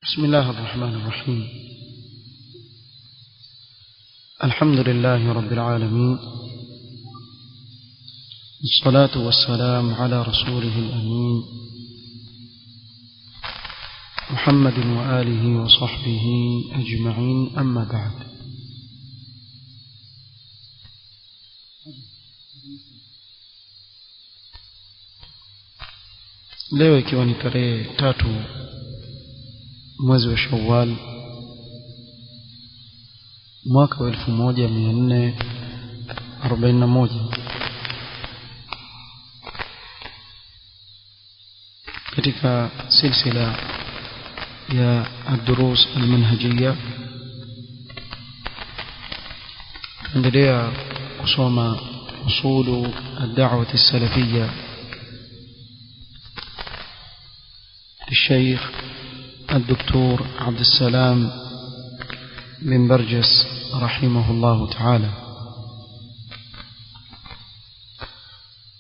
بسم الله الرحمن الرحيم. الحمد لله رب العالمين، الصلاة والسلام على رسوله الأمين محمد وآله وصحبه أجمعين، أما بعد. leo ikiwa ni tarehe 3 mwezi wa Shawwal mwaka wa 1441 katika silsila ya ad-durus al-manhajiyya tunaendelea kusoma usulu ad-da'wah as-salafiyya للشيخ الدكتور عبد السلام بن برجس رحمه الله تعالى.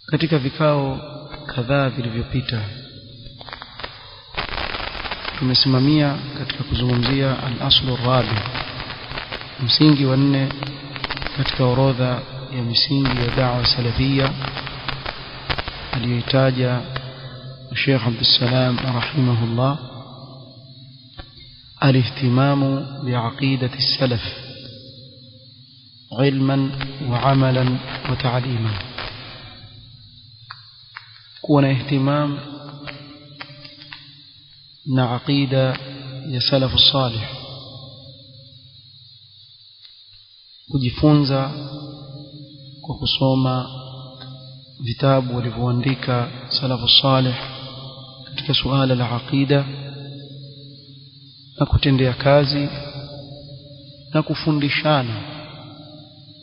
katika vikao kadhaa vilivyopita tumesimamia katika kuzungumzia al-aslu ar-rabi, msingi wa 4 katika orodha ya misingi ya da'wa salafia aliyotaja Sheikh Abdul Salam rahimahullah: الاهتمام بعقيدة السلف علما وعملا وتعليما. كون اهتمام بعقيدة يا سلف الصالح، kujifunza kwa kusoma vitabu walivyoandika salafu salih katika suala la aqida na kutendea kazi na kufundishana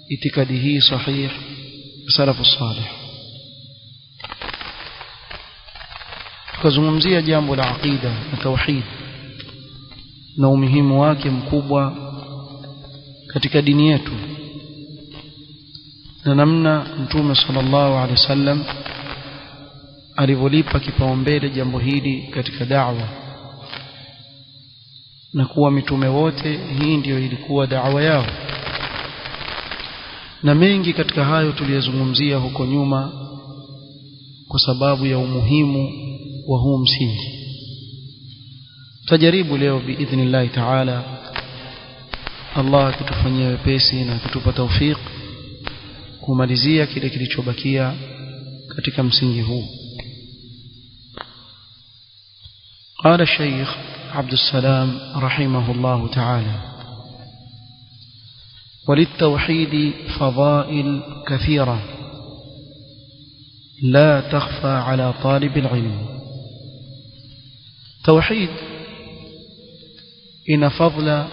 itikadi hii sahihi salafu salih. Tukazungumzia jambo la aqida na tauhid na umuhimu wake mkubwa katika dini yetu na namna Mtume sallallahu alaihi wasallam alivyolipa kipaumbele jambo hili katika da'wa, na kuwa mitume wote hii ndio ilikuwa da'wa yao. Na mengi katika hayo tuliyozungumzia huko nyuma kwa sababu ya umuhimu wa huu msingi. Tutajaribu leo biidhnillah ta'ala, Allah akitufanyia wepesi na kutupa tawfik, kumalizia kile kilichobakia katika msingi huu. قال الشيخ عبد السلام رحمه الله تعالى: وللتوحيد فضائل كثيرة لا تخفى على طالب العلم. توحيد إن فضل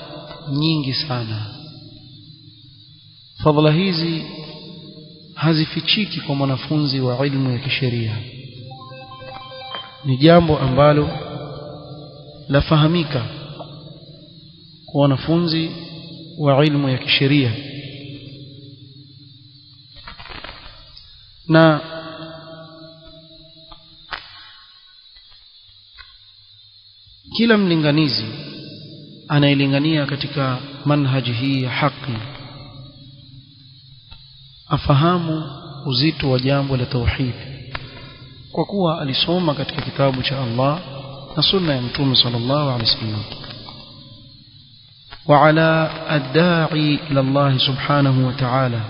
nyingi sana. Fadhila hizi hazifichiki kwa mwanafunzi wa ilmu ya kisheria, ni jambo ambalo lafahamika kwa wanafunzi wa ilmu ya kisheria, na kila mlinganizi anailingania katika manhaji hii ya haki afahamu uzito wa jambo la tauhid, kwa kuwa alisoma katika kitabu cha Allah na sunna ya Mtume sallallahu alaihi wasallam. Wa ala ad-da'i ila Allah subhanahu wa ta'ala,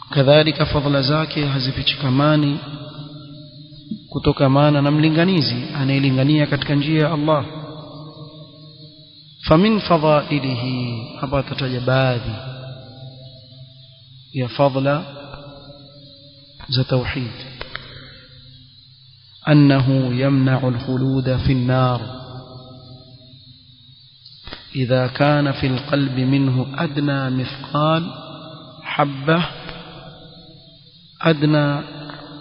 kadhalika fadhila zake hazifichikamani kutokamana na mlinganizi anayelingania katika njia ya Allah. فمن فضائله، hapa tataja baadhi ya fadhila za tauhid: أنه يمنع الخلود في النار إذا كان في القلب منه أدنى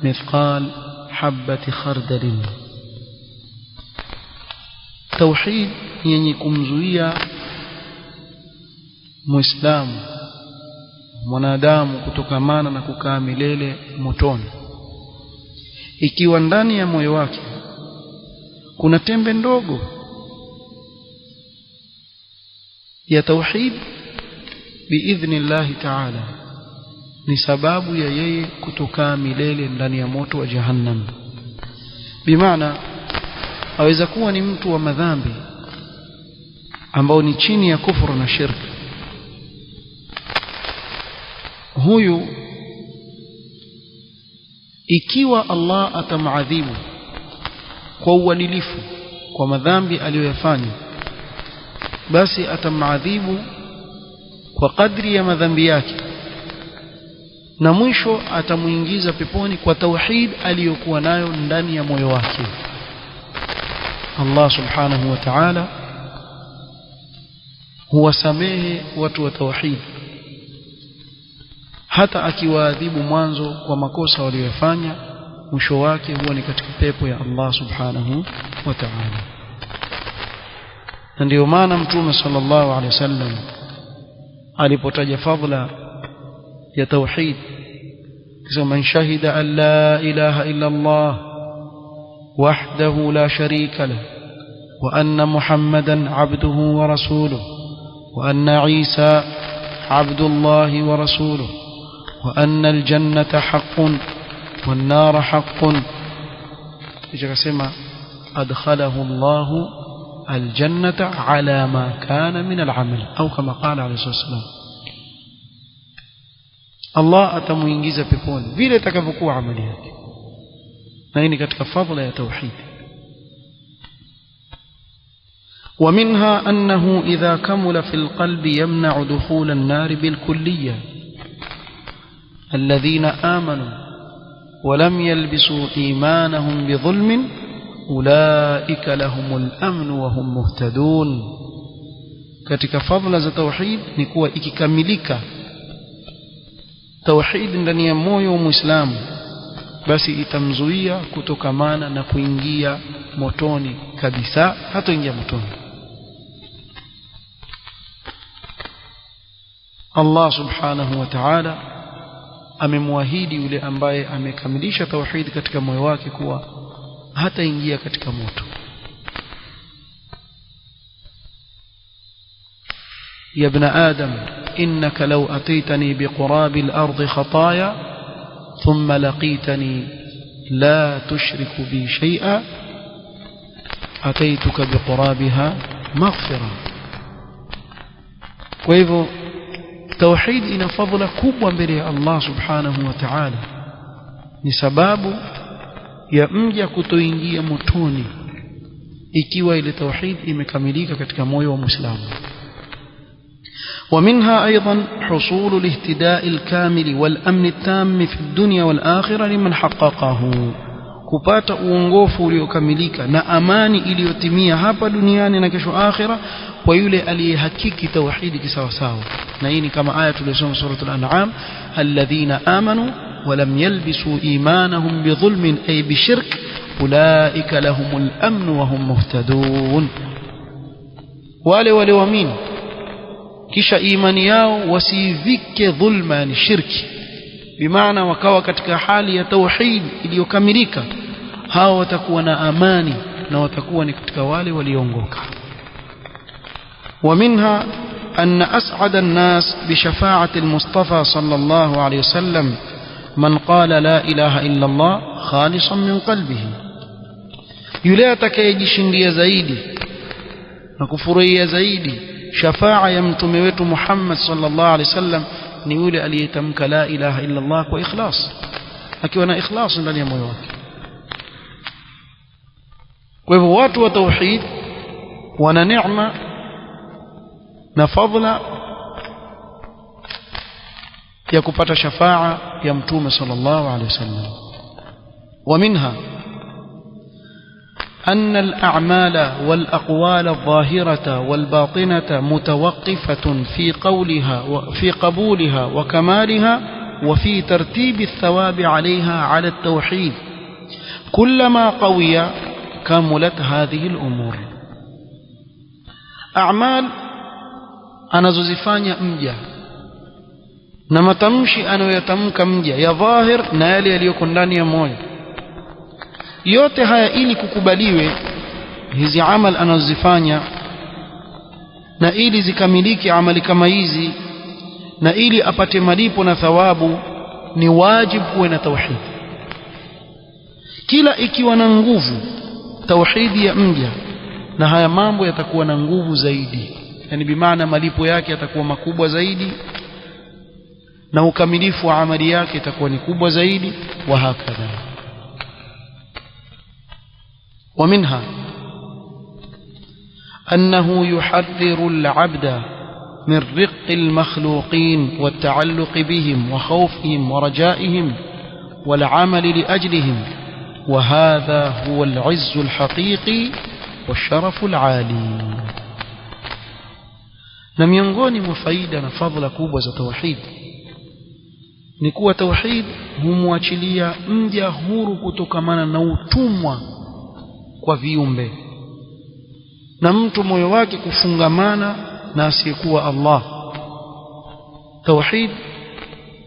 مثقال حبة خردل. توحيد yenye kumzuia muislamu mwanadamu kutokamana na kukaa milele motoni, ikiwa ndani ya moyo wake kuna tembe ndogo ya tauhid biidhnillahi ta'ala ni sababu ya yeye kutokaa milele ndani ya moto wa jahannam. Bimaana aweza kuwa ni mtu wa madhambi ambao ni chini ya kufuru na shirki. Huyu ikiwa Allah atamadhibu kwa uadilifu kwa madhambi aliyoyafanya, basi atamadhibu kwa kadri ya madhambi yake, na mwisho atamuingiza peponi kwa tauhid aliyokuwa nayo ndani ya moyo wake. Allah subhanahu wa ta'ala huwasamehe watu wa tauhid hata akiwaadhibu mwanzo kwa makosa waliyofanya, mwisho wake huwa ni katika pepo ya Allah subhanahu wa ta'ala. Ndio maana Mtume sallallahu alaihi wasallam alipotaja fadhila ya tauhid kisema man shahida an la ilaha illa Allah wahdahu la sharika lahu wa anna Muhammadan abduhu wa rasuluhu wa anna Isa abdullahi wa rasuluhu wa anna al-jannata haqqun wan nar haqqun, ikasema adkhalahu Allahu al-jannata ala ma kana min al-amal, au kama qala alayhi wasallam, Allah atamuingiza peponi vile itakavyokuwa amali yake. Na hii ni katika fadhila ya tauhid. ومنها أنه إذا كمل في القلب يمنع دخول النار بالكلية. الذين آمنوا ولم يلبسوا إيمانهم بظلم أولئك لهم الأمن وهم مهتدون. katika fadhila za tauhid ni kuwa ikikamilika tauhid ndani ya moyo wa Muislamu, basi itamzuia kutokamana na kuingia motoni kabisa, hataingia motoni. Allah subhanahu wa ta'ala amemwahidi yule ambaye amekamilisha tauhid katika moyo wake kuwa hataingia katika moto. يا ابن آدم إنك لو أتيتني بقراب الأرض خطايا ثم لقيتني لا تشرك بي شيئا أتيتك بقرابها مغفرة. وإذا توحيد إن فضل كبوة mbele Allah subhanahu wa ta'ala ni sababu ya mja kutoingia motoni ikiwa ile tauhid imekamilika katika moyo wa Muislamu. ومنها أيضا حصول الاهتداء الكامل والأمن التام في الدنيا والآخرة لمن حققه. kupata uongofu uliokamilika na amani iliyotimia hapa duniani na kesho akhira kwa yule aliyehakiki tauhidi kisawasawa. Na hii ni kama aya tuliyosoma suratul An'am, alladhina amanu wa lam yalbisu imanahum bidhulmin ay bishirk ulaika lahumul amn wa hum muhtadun. wale walioamini kisha imani yao wasivike dhulma ni shirki, bimaana wakawa katika hali ya tauhid iliyokamilika, hao watakuwa na amani na watakuwa ni katika wale walioongoka. ومنها أن أسعد الناس بشفاعة المصطفى صلى الله عليه وسلم من قال لا إله إلا الله خالصا من قلبه. yule atakayejishindia zaidi na kufurahia zaidi shafaa ya mtume wetu Muhammad sallallahu alaihi wasallam ni yule aliyetamka la ilaha illa Allah kwa ikhlas, akiwa na ikhlas ndani ya moyo wake. kwa hivyo watu wa tauhid wana neema na fadhila ya kupata shafaa ya mtume sallallahu alaihi wasallam. ومنها أن الأعمال والأقوال الظاهرة والباطنة متوقفة في قبولها وكمالها وفي ترتيب الثواب عليها على التوحيد. كلما قوي كملت هذه الأمور. أعمال anazozifanya mja na matamshi anayoyatamka mja ya dhahir na yale yaliyoko ndani ya moyo, yote haya ili kukubaliwe hizi amal anazozifanya na ili zikamiliki amali kama hizi na ili apate malipo na thawabu ni wajibu kuwe na tauhid. Kila ikiwa na nguvu tauhidi ya mja, na haya mambo yatakuwa na nguvu zaidi, yani bimaana malipo yake yatakuwa makubwa zaidi na ukamilifu wa amali yake itakuwa ni kubwa zaidi, wa hakadha. ومنها أنه يحذر العبد من رق المخلوقين والتعلق بهم وخوفهم ورجائهم والعمل لأجلهم، وهذا هو العز الحقيقي والشرف العالي. na miongoni mwa faida na fadhila kubwa za tauhid ni kuwa tauhid humwachilia mja huru kutokamana na utumwa kwa viumbe, na mtu moyo wake kufungamana na asiyekuwa Allah. Tauhid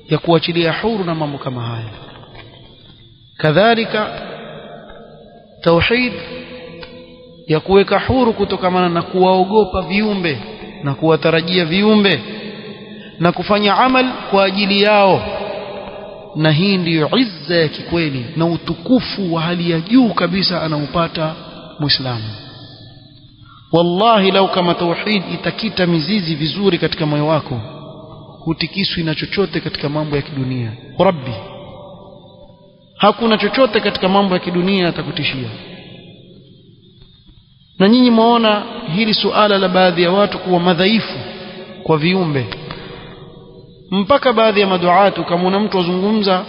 ya kuachilia huru na mambo kama haya. Kadhalika tauhid ya kuweka huru kutokamana na kuwaogopa viumbe na kuwatarajia viumbe na kufanya amal kwa ajili yao, na hii ndiyo izza ya kikweli na utukufu wa hali ya juu kabisa anaupata Muislamu. Wallahi, lau kama tauhid itakita mizizi vizuri katika moyo wako, hutikiswi na chochote katika mambo ya kidunia. Rabbi, hakuna chochote katika mambo ya kidunia atakutishia. Na nyinyi muona hili suala la baadhi ya watu kuwa madhaifu kwa viumbe, mpaka baadhi ya maduatu kama mtu azungumza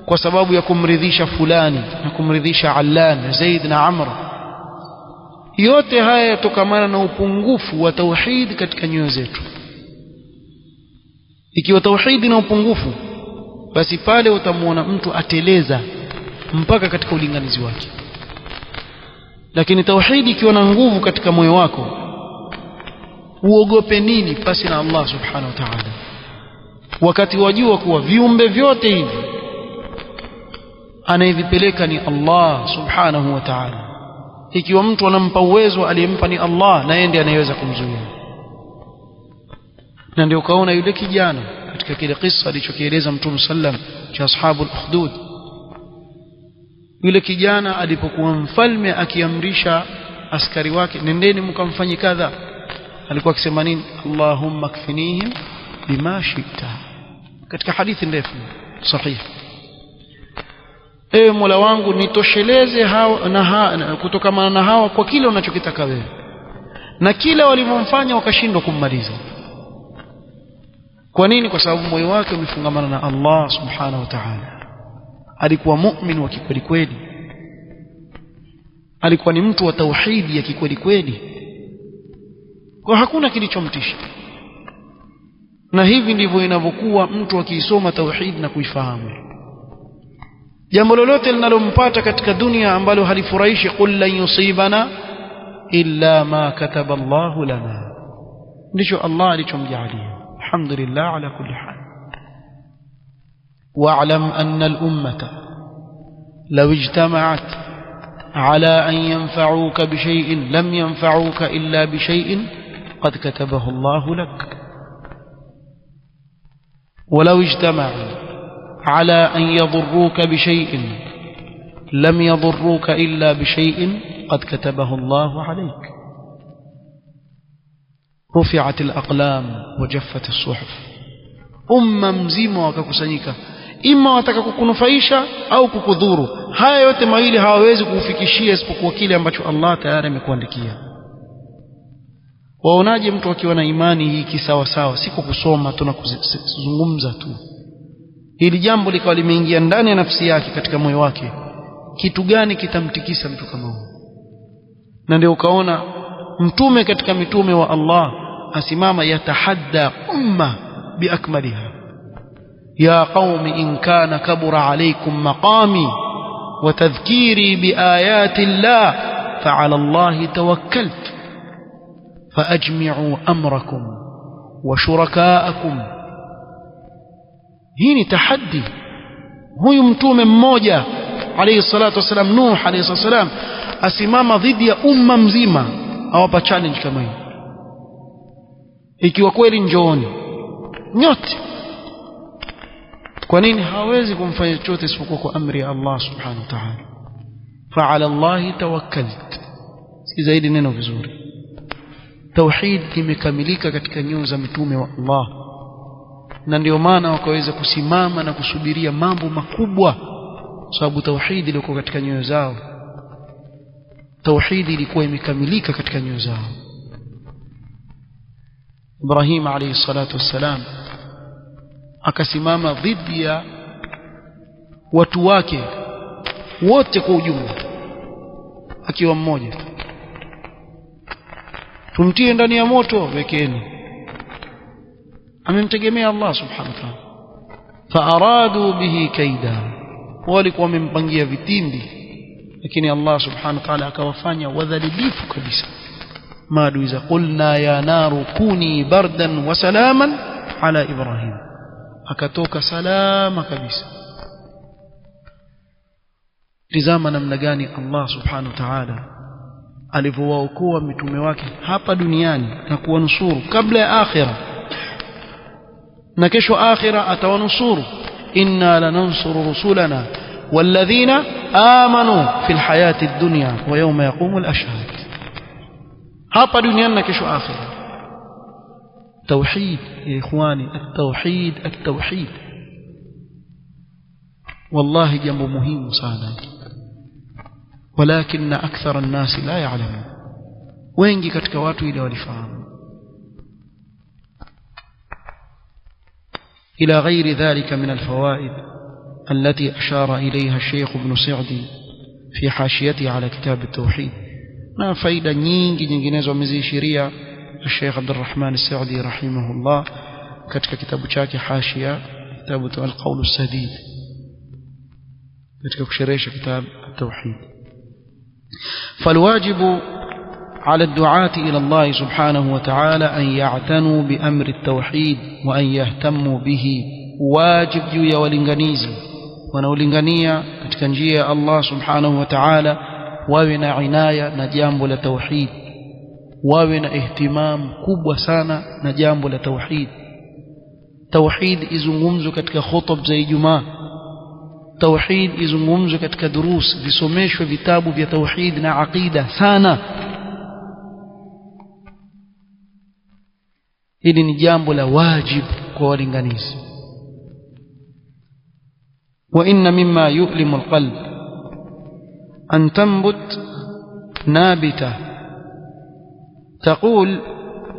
kwa sababu ya kumridhisha fulani na kumridhisha Allan na Zaid na Amr. Yote haya yatokamana na upungufu wa tauhid katika nyoyo zetu. Ikiwa tauhid na upungufu, basi pale utamuona mtu ateleza mpaka katika ulinganizi wake. Lakini tauhid ikiwa na nguvu katika moyo wako, uogope nini pasi na Allah subhanahu wa ta'ala, wakati wajua kuwa viumbe vyote hivi anayevipeleka ni Allah subhanahu wa ta'ala. Ikiwa mtu anampa uwezo aliyempa ni Allah, na yeye ndiye anayeweza kumzuia. Na ndio kaona yule kijana katika kile kisa alichokieleza Mtume sallam cha ashabul ukhdud, yule kijana alipokuwa mfalme akiamrisha askari wake, nendeni mkamfanye kadha, alikuwa akisema nini? Allahumma kfinihim bima shi'ta, katika hadithi ndefu sahihi. Ewe Mola wangu, nitosheleze kutokana na hawa kwa kile unachokitaka wewe. Na kila walimomfanya wakashindwa kummaliza. Kwa nini? Kwa sababu moyo wake umefungamana na Allah subhanahu wa ta'ala. Alikuwa mu'min wa kikweli kweli, alikuwa ni mtu wa tauhidi ya kikweli kweli, kwa hakuna kilichomtisha. Na hivi ndivyo inavyokuwa mtu akiisoma tauhid na kuifahamu. Jambo lolote linalompata katika dunia ambalo halifurahishi, qul lan yusibana illa ma kataba Allahu lana, ndicho Allah alichomjalia. Alhamdulillah ala kulli hal. Wa'lam anna al-ummata law ijtama'at ala an yanfa'uka bi shay'in lam yanfa'uka illa bi shay'in qad katabahu Allahu lak. ولو اجتمعوا على أن يضروك بشيء لم يضروك إلا بشيء قد كتبه الله عليك. رفعت الأقلام وجفت الصحف. mzima wakakusanyika, ima wataka kukunufaisha au kukudhuru. Haya yote mawili hawawezi kukufikishia isipokuwa kile ambacho Allah tayari amekuandikia. Waonaje mtu akiwa na imani hii kisawa sawa, siko kusoma tunakuzungumza tu, hili jambo likawa limeingia ndani ya nafsi yake, katika moyo wake, kitu gani kitamtikisa mtu kama huyo? Na ndio ukaona mtume katika mitume wa Allah asimama yatahadda umma biakmaliha, ya qaumi in kana kabura alaykum maqami wa tadhkiri biayati Allah fa ala Allah tawakkaltu فأجمعوا أمركم وشركاءكم. hii ni tahaddi. Huyu mtume mmoja alayhi salatu wasalam, Nuh alayhi salatu wasalam, asimama dhidi ya umma mzima, awapa challenge kama hii. ikiwa kweli njooni nyote. Kwa nini? hawezi kumfanya chochote isipokuwa kwa amri ya Allah subhanahu wa ta'ala. Fa'ala Allah tawakkalt. Si zaidi neno vizuri. Tauhid imekamilika katika nyoyo za mitume wa Allah, na ndio maana wakaweza kusimama na kusubiria mambo makubwa, sababu tauhid ilikuwa katika nyoyo zao. Tauhid ilikuwa imekamilika katika nyoyo zao. Ibrahim alayhi salatu wassalam akasimama dhidi ya watu wake wote kwa ujumla, akiwa mmoja. Tumtie ndani ya moto, wekeni. Amemtegemea Allah subhanahu wa ta'ala. Faaradu bihi kaida, walikuwa wamempangia vitimbi, lakini Allah subhanahu wa ta'ala akawafanya wadhalilifu kabisa. Maadui za qulna ya naru kuni bardan wa salaman ala Ibrahim, akatoka salama kabisa. Tizama namna gani Allah subhanahu wa ta'ala alivyowaokoa mitume wake hapa duniani na kuwanusuru kabla ya akhira, na kesho akhira atawanusuru. Inna lanansuru rusulana walladhina amanu fil hayati dunya wa yawma yaqumul ashhad. hapa duniani na kesho akhira. Tauhid ya ikhwani, at-tauhid at-tauhid, wallahi jambo muhimu sana, walakin akthara an-nas la ya'lamun, wengi katika watu ile walifahamu. إلى غير ذلك من الفوائد التي أشار إليها الشيخ ابن سعدي في حاشيته على كتاب التوحيد. ما فائدة nyinginezo ameziashiria الشيخ عبد الرحمن السعدي رحمه الله katika kitabu chake حاشية كتاب القول السديد katika kusherehesha كتاب التوحيد. فالواجب على الدعاة إلى الله سبحانه وتعالى أن يعتنوا بأمر التوحيد وأن يهتموا به. واجب juu ya walinganizi wanaolingania katika njia ya Allah subhanahu wa ta'ala wawe na inaya na jambo la tauhid, wawe na ihtimam kubwa sana na jambo la tauhid. Tauhid izungumzwe katika khutub za Ijumaa, tauhid izungumzwe katika durus, visomeshwe vitabu vya tauhid na aqida sana. Hili ni jambo la wajib kwa walinganizi. Wa inna mimma yu'limu alqalb an tanbut nabita تقول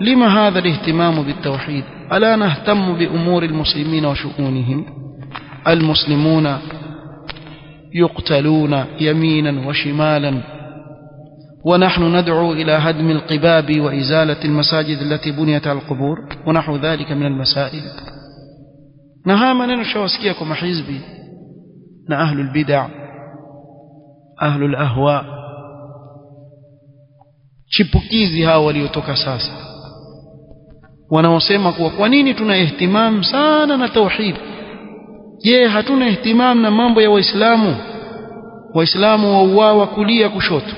لما هذا الاهتمام بالتوحيد ألا نهتم بأمور المسلمين وشؤونهم؟ المسلمون يقتلون يمينا وشمالا ونحن ندعو إلى هدم القباب وإزالة المساجد التي بنيت على القبور ونحو ذلك من المسائل. نهاما نشواسكيكم حزبي أهل البدع أهل الأهواء chipukizi hao waliotoka sasa wanaosema kuwa kwa nini tuna ihtimam sana na tauhid? Je, hatuna ihtimam na mambo ya Waislamu? Waislamu wauawa kulia kushoto,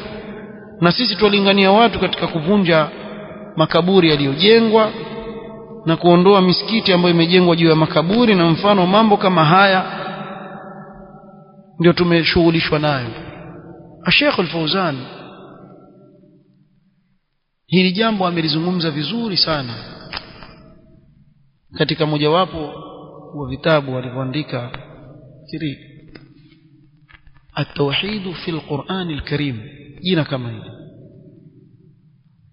na sisi tulingania watu katika kuvunja makaburi yaliyojengwa na kuondoa misikiti ambayo imejengwa juu ya makaburi na mfano mambo kama haya ndio tumeshughulishwa nayo. Sheikh Al-Fawzan hili jambo amelizungumza vizuri sana katika mojawapo wa vitabu alivyoandika kiri at-tauhid fi al-Qur'an al-Karim. Jina kama hili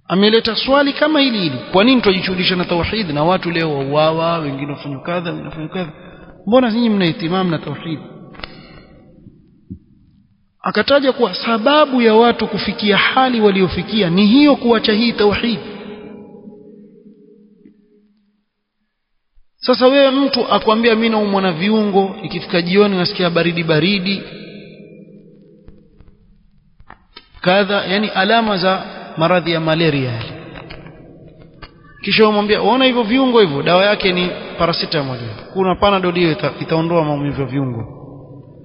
ameleta swali kama hili, kwa nini tunajishughulisha na tauhid na watu leo wauawa, wengine wafanya kadha, wengine wafanya kadha, mbona nyinyi mna ihtimam na tauhid? Akataja kuwa sababu ya watu kufikia hali waliofikia ni hiyo, kuacha hii tauhid. Sasa wewe mtu akwambia mimi naumwa na viungo, ikifika jioni nasikia baridi baridi kadha, yani alama za maradhi ya malaria, kisha umwambia unaona hivyo viungo hivyo dawa yake ni paracetamol, kuna panadol hiyo itaondoa maumivu ya viungo,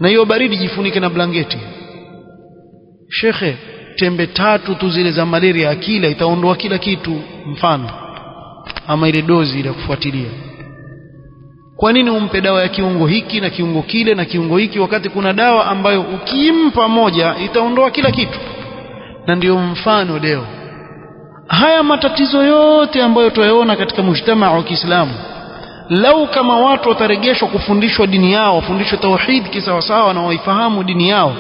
na hiyo baridi jifunike na blanketi. Shekhe, tembe 3 tu zile za malaria akila itaondoa kila kitu. Mfano ama ile dozi ile kufuatilia. Kwa nini umpe dawa ya kiungo hiki na kiungo kile na kiungo hiki, wakati kuna dawa ambayo ukimpa moja itaondoa kila kitu? Na ndio mfano leo haya matatizo yote ambayo tunayaona katika mujtamaa wa Kiislamu, lau kama watu watarejeshwa kufundishwa dini yao, wafundishwe tauhid kisawasawa na waifahamu dini yao,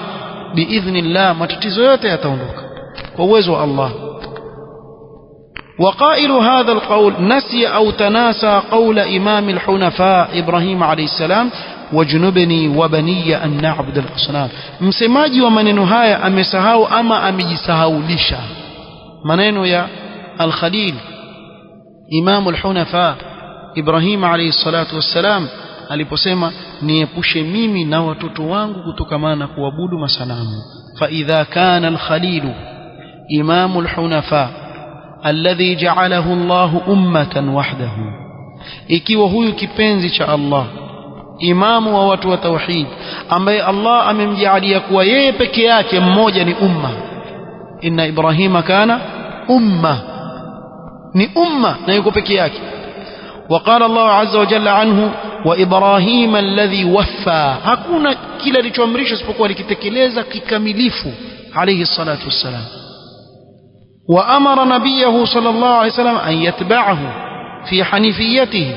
biidhnillah matatizo yote yataondoka kwa uwezo wa Allah. وقائل هذا القول نسي أو تناسى قول إمام الحنفاء إبراهيم عليه السلام واجنبني وبني أن نعبد الأصنام. msemaji wa maneno haya amesahau ama amejisahaulisha maneno ya al-Khalil Imam al-Hunafa Ibrahim alayhi salatu wassalam aliposema, niepushe mimi na watoto wangu kutokamana na kuabudu masanamu. fa idha kana al-Khalil Imam al-Hunafa alladhi ja'alahu Allah ummatan wahdahu, ikiwa huyu kipenzi cha Allah, imamu wa watu wa tauhid, ambaye Allah amemjaalia kuwa yeye peke yake mmoja ni umma. Inna Ibrahima kana umma, ni umma na yuko peke yake. وقال الله عز وجل عنه وإبراهيم الذي وفى, hakuna kila alichoamrishwa isipokuwa likitekeleza kikamilifu alayhi الصلاة والسلام. وأمر نبيه صلى الله عليه وسلم أن يتبعه في حنيفيته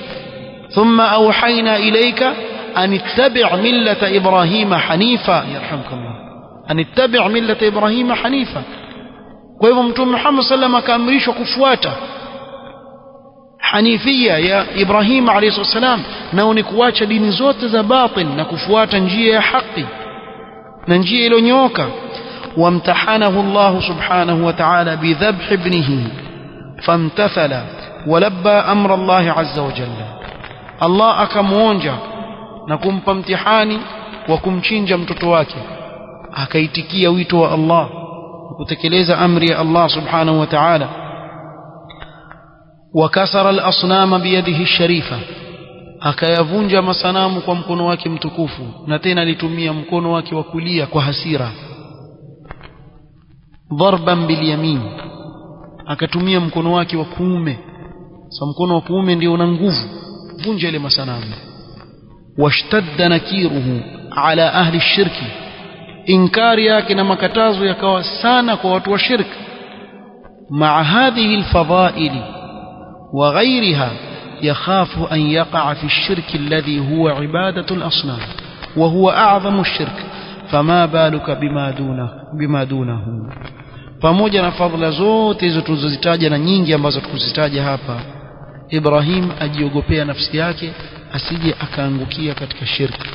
ثم أوحينا إليك أن اتبع ملة إبراهيم حنيفا. يرحمكم الله. أن اتبع ملة إبراهيم حنيفا. kwa hivyo Mtume Muhammad sallallahu alayhi wasallam akaamrishwa kufuata hanifia ya Ibrahim alayhi salam, nao ni kuacha dini zote za batil na kufuata njia ya haki na njia iliyonyooka. وامتحنه الله سبحانه وتعالى بذبح ابنه فامتثل ولبى أمر الله عز وجل. الله akamuonja na kumpa mtihani wa kumchinja mtoto wake, akaitikia wito wa Allah kutekeleza amri ya Allah subhanahu wa ta'ala. وكسر الأصنام بيده الشريفة, akayavunja masanamu kwa mkono wake mtukufu, na tena alitumia mkono wake wa kulia kwa hasira. ضربا باليمين, akatumia mkono wake wa kuume. Sasa mkono wa kuume ndio una nguvu, vunja ile masanamu. washtadda nakiruhu ala ahli shirki, inkari yake na makatazo yakawa sana kwa watu wa shirk. maa hadhihi alfadhaili wa ghayriha yakhafu an yaqa fi shirki alladhi huwa ibadatu alasnam wa huwa a'zamu ash-shirk, fama baluka bima dunahu. Pamoja na fadhila zote hizo tulizozitaja na nyingi ambazo tukuzitaja hapa, Ibrahim ajiogopea nafsi yake asije akaangukia katika shirki,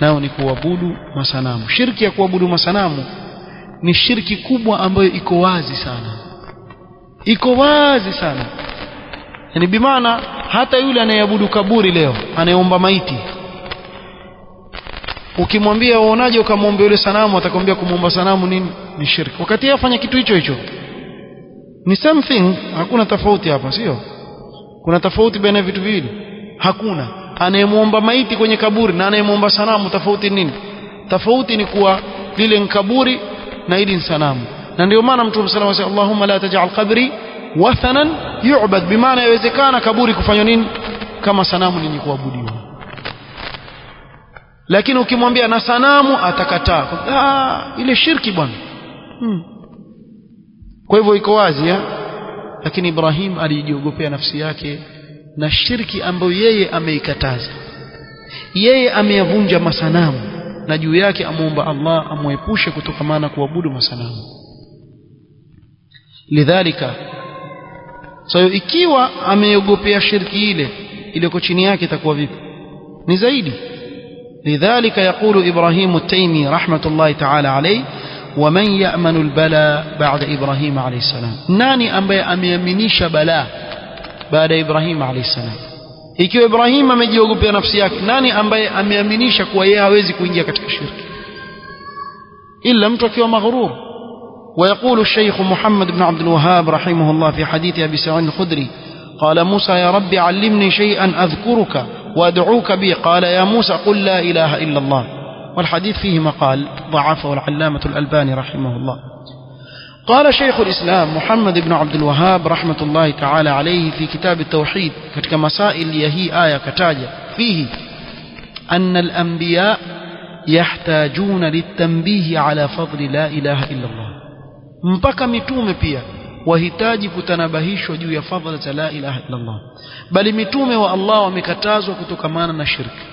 nao ni kuabudu masanamu. Shirki ya kuabudu masanamu ni shirki kubwa ambayo iko wazi sana, iko wazi sana. Yani bimaana hata yule anayeabudu kaburi leo, anayeomba maiti, ukimwambia uonaje ukamwombe yule sanamu, atakwambia kumwomba sanamu nini ni shirki, wakati yeye afanya kitu hicho hicho. Ni same thing, hakuna tofauti hapa, sio? Kuna tofauti baina ya vitu viwili? Hakuna. Anayemwomba maiti kwenye kaburi na anayemwomba sanamu, tofauti nini? Tofauti ni kuwa lile ni kaburi na hili ni sanamu. Na ndio maana Mtume sallallahu alayhi wasallam, Allahumma la taj'al qabri wathanan yu'bad, bimaana yawezekana kaburi kufanywa nini kama sanamu lenye kuabudiwa. Lakini ukimwambia na sanamu atakataa, ile shirki bwana. Kwa hivyo iko wazi ya? Lakini Ibrahim alijiogopea nafsi yake na shirki ambayo yeye ameikataza, yeye ameyavunja masanamu, na juu yake amuomba Allah amuepushe kutokamana kuabudu masanamu. Lidhalika, so ikiwa ameogopea shirki ile iliyoko chini yake, itakuwa vipi? Ni zaidi. لذلك يقول إبراهيم التيمي رحمة الله تعالى عليه ومن يأمن البلاء بعد إبراهيم عليه السلام. ناني أميمنيش بلاء بعد إبراهيم عليه السلام؟ ikiwa Ibrahim amejiogopea nafsi yake, nani ambaye ameaminisha kuwa yeye hawezi kuingia katika shirki ila mtu akiwa maghrur? ويقول الشيخ محمد بن عبد الوهاب رحمه الله في حديث أبي سعيد الخدري قال موسى يا رب علمني شيئا أذكرك وأدعوك به، قال يا موسى قل لا إله إلا الله. والحديث فيه مقال ضعفه العلامة الألباني رحمه الله. قال شيخ الإسلام محمد بن عبد الوهاب رحمة الله تعالى عليه في كتاب التوحيد katika masail ya hii aya kataja فيه أن الأنبياء يحتاجون للتنبيه على فضل لا إله إلا الله mpaka mitume pia wahitaji kutanabahishwa juu ya fadhila za la ilaha illa Allah bali mitume wa Allah wamekatazwa kutokamana na shirki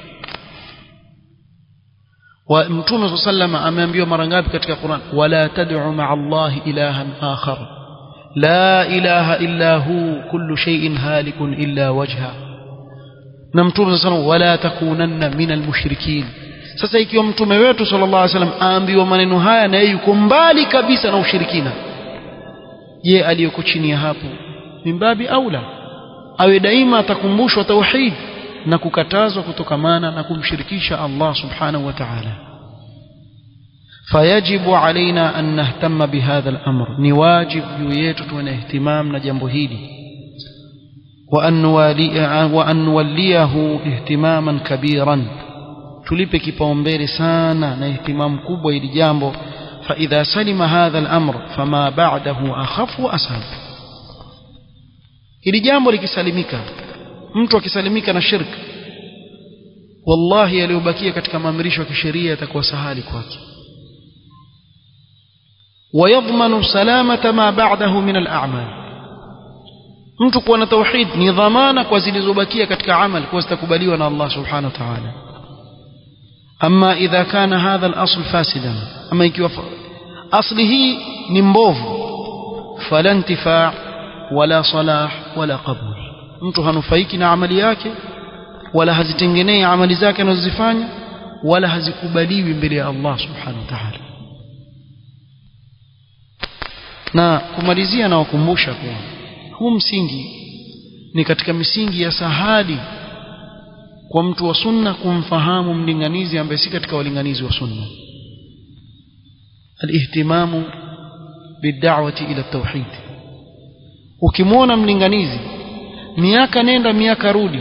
wa mtume sallallahu ameambiwa mara ngapi katika Qur'an wala tad'u ma'a Allah ilahan akhar la ilaha illa hu kullu shay'in halikun illa wajha na mtume sallallahu wala takunanna minal mushrikin sasa ikiwa mtume wetu sallallahu alaihi wasallam aambiwa maneno haya na yeye yuko mbali kabisa na ushirikina je aliyoko chini ya hapo mimbabi aula awe daima atakumbushwa tauhid na kukatazwa kutokamana na kumshirikisha Allah subhanahu wa ta'ala fayajibu alaina an nahtamma bihadha al-amr ni wajib juu yetu tuwe na ihtimam na jambo hili wa an nuwalliyahu ihtimaman kabiran tulipe kipaumbele sana na ihtimam kubwa hili jambo fa idha salima hadha al-amr fama ba'dahu akhaf wa ashab hili jambo likisalimika mtu akisalimika na shirki wallahi aliyobakia katika maamrisho ya kisheria yatakuwa sahali kwake ويضمن سلامة ما بعده من الأعمال mtu kuwa na tauhid ni dhamana kwa zilizobakia katika amal kwa zitakubaliwa na Allah subhanahu wa ta'ala amma idha kana hadha al-asl fasidan ama ikiwa asli hii ni mbovu fala intifa' wala salah wala qabul mtu hanufaiki na amali yake wala hazitengenei amali zake anazozifanya wala hazikubaliwi mbele ya Allah subhanahu wa ta'ala na kumalizia na wakumbusha kuwa huu msingi ni katika misingi ya sahali kwa mtu wa sunna kumfahamu mlinganizi ambaye si katika walinganizi wa sunna alihtimamu bid'awati ila tauhid ukimwona mlinganizi miaka nenda miaka rudi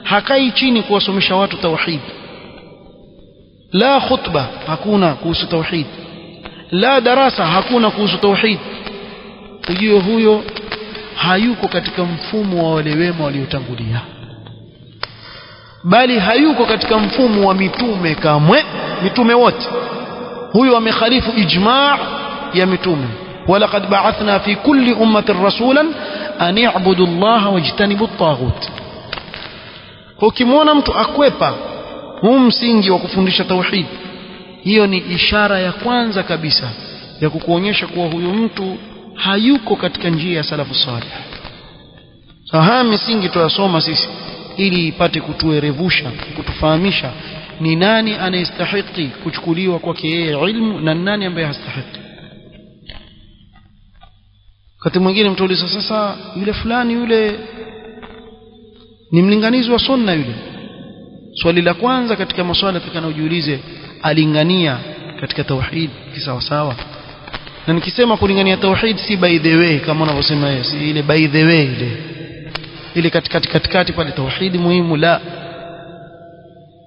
hakai chini kuwasomesha watu tauhid la khutba hakuna kuhusu tauhid la darasa hakuna kuhusu tauhid ujue huyo hayuko katika mfumo wa wale wema waliotangulia bali hayuko katika mfumo wa mitume kamwe mitume wote huyo amekhalifu ijma' ya mitume walaqad ba'athna fi kulli ummatin rasulan an i'budu Allah wajtanibu at-taghut ukimwona mtu akwepa huu msingi wa kufundisha tauhid hiyo ni ishara ya kwanza kabisa ya kukuonyesha kuwa huyu mtu hayuko katika njia ya salafu salih haya misingi tuyasoma sisi ili ipate kutuerevusha kutufahamisha ni nani anayestahili kuchukuliwa kwake yeye ilmu na nani ambaye hastahili wakati mwingine mtu uliza sasa yule fulani yule ni mlinganizi wa sunna yule swali la kwanza katika maswali tutakayojiulize alingania katika tauhid kisawa sawa na nikisema kulingania tauhid si by the way kama unavyosema yeye si ile by the way ile katikati pale tauhid muhimu la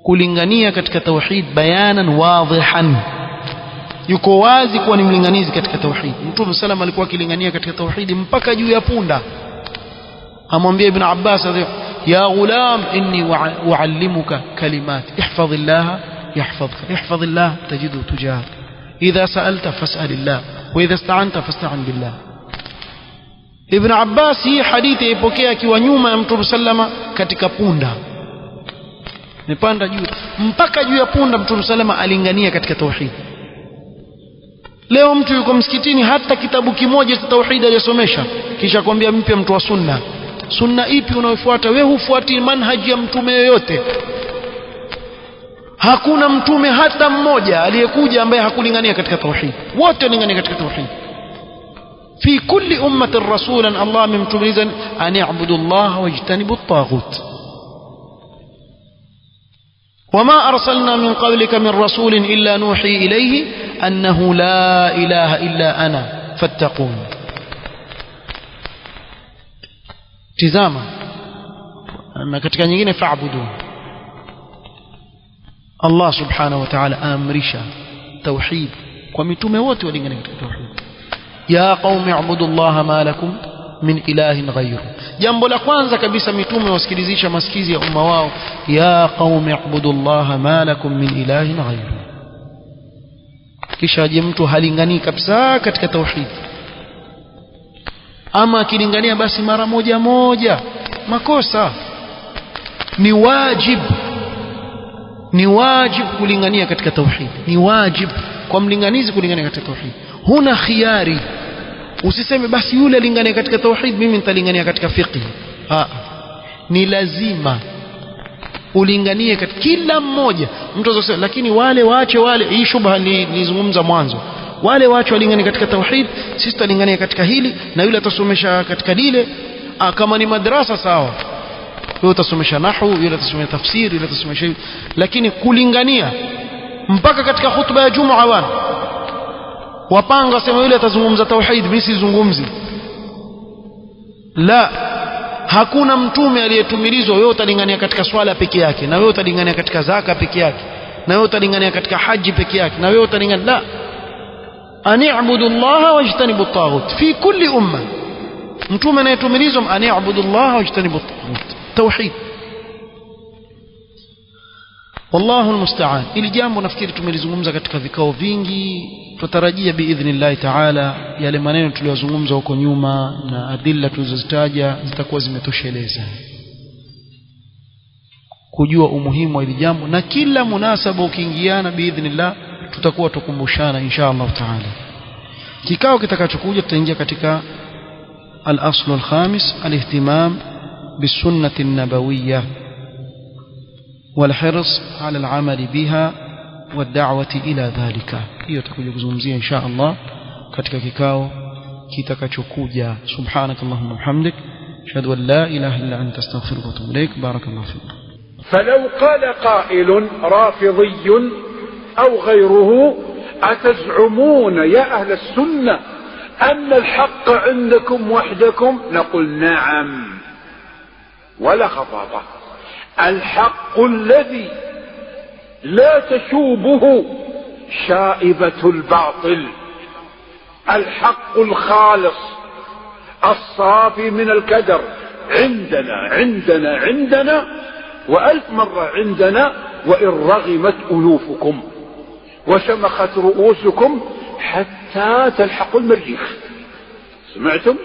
kulingania katika tauhid bayanan wadhihan yuko wazi kuwa ni mlinganizi katika tauhid Mtume sallam alikuwa akilingania katika tauhid mpaka juu ya punda amwambia Ibn Abbas ya ghulam inni uallimuka kalimat ihfazillah يحفظك احفظ الله تجده تجاهك إذا سألت فاسأل الله وإذا استعنت فاستعن بالله Ibn Abbas hii hadithi ipokea akiwa nyuma ya Mtume sallama katika punda nipanda juu mpaka juu ya punda Mtume sallama alingania katika tauhid leo mtu yuko msikitini hata kitabu kimoja cha tauhid hajasomesha kisha kwambia mpe mtu wa sunna sunna ipi unayofuata wewe hufuati manhaji ya mtume yoyote hakuna mtume hata mmoja aliyekuja ambaye hakulingania katika tauhid wote walingania katika tauhid fi kulli ummatin rasulan Allah amemtumiza an ya'budu Allah wajtanibu at-taghut wama arsalna min qablika min rasulin illa nuhi ilayhi annahu la ilaha illa ana fattaqun tizama na katika nyingine fa'budu Allah subhanahu wa ta'ala amrisha tauhid kwa mitume wote walingania katika tauhid ya qaumi ibudullaha ma lakum min ilahin ghayru. Jambo la kwanza kabisa mitume wasikilizisha masikizi ya umma wao, ya qaumi ibudullaha ma lakum min ilahin ghayru. Kisha aje mtu halingani kabisa katika tauhid, ama akilingania basi mara moja moja, makosa. Ni wajib kulingania katika tauhid, ni wajib kwa mlinganizi kulingania katika tauhid. Huna khiari, usiseme basi yule alingania katika tauhid, mimi nitalingania katika fiqh. Ni lazima ulinganie katika kila mmoja. Mtu azosema lakini wale waache wale, hii shubha nilizungumza mwanzo, wale waache walingania katika tauhid, sisi tutalingania katika hili, na yule atasomesha katika lile. Kama ni madrasa sawa, yule atasomesha nahwu, yule atasomesha tafsiri, yule atasomesha, lakini kulingania mpaka katika hutuba ya Jumaa wapanga sema yule atazungumza tauhid, mimi sizungumzi. La, hakuna mtume aliyetumilizwa wewe utalingania katika swala peke yake, na wewe utalingania katika zaka peke yake, na wewe utalingania katika haji peke yake, na wewe utalingania. La, ani'budu Allah wajtanibu at-taghut fi kulli umma. Mtume anayetumilizwa ani'budu Allah wajtanibu at-taghut, tauhid. Wallahu almusta'an. Ili jambo nafikiri tumelizungumza katika vikao vingi, tutarajia biidhnillah ta'ala yale maneno tuliyozungumza huko nyuma na adilla tulizozitaja zitakuwa zimetosheleza kujua umuhimu wa hili jambo, na kila munasaba ukiingiana biidhnillah tutakuwa tukumbushana insha Allah ta'ala. Kikao kitakachokuja tutaingia katika al-aslu al-khamis, al-ihtimam bis-sunnati an-nabawiyyah والحرص على العمل بها والدعوة إلى ذلك. hiyo tutakuja kuzungumzia insha Allah katika kikao kitakachokuja. Subhanakallahumma wa bihamdik, ashhadu an la ilaha illa anta astaghfiruka wa atubu ilaik. barakallahu fik. فلو قال قائل رافضي أو غيره أتزعمون يا أهل السنة أن الحق عندكم وحدكم؟ نقول نعم ولا خطابة. الحق الذي لا تشوبه شائبة الباطل، الحق الخالص الصافي من الكدر، عندنا عندنا عندنا وألف مرة عندنا، وإن رغمت أنوفكم وشمخت رؤوسكم حتى تلحقوا المريخ. سمعتم؟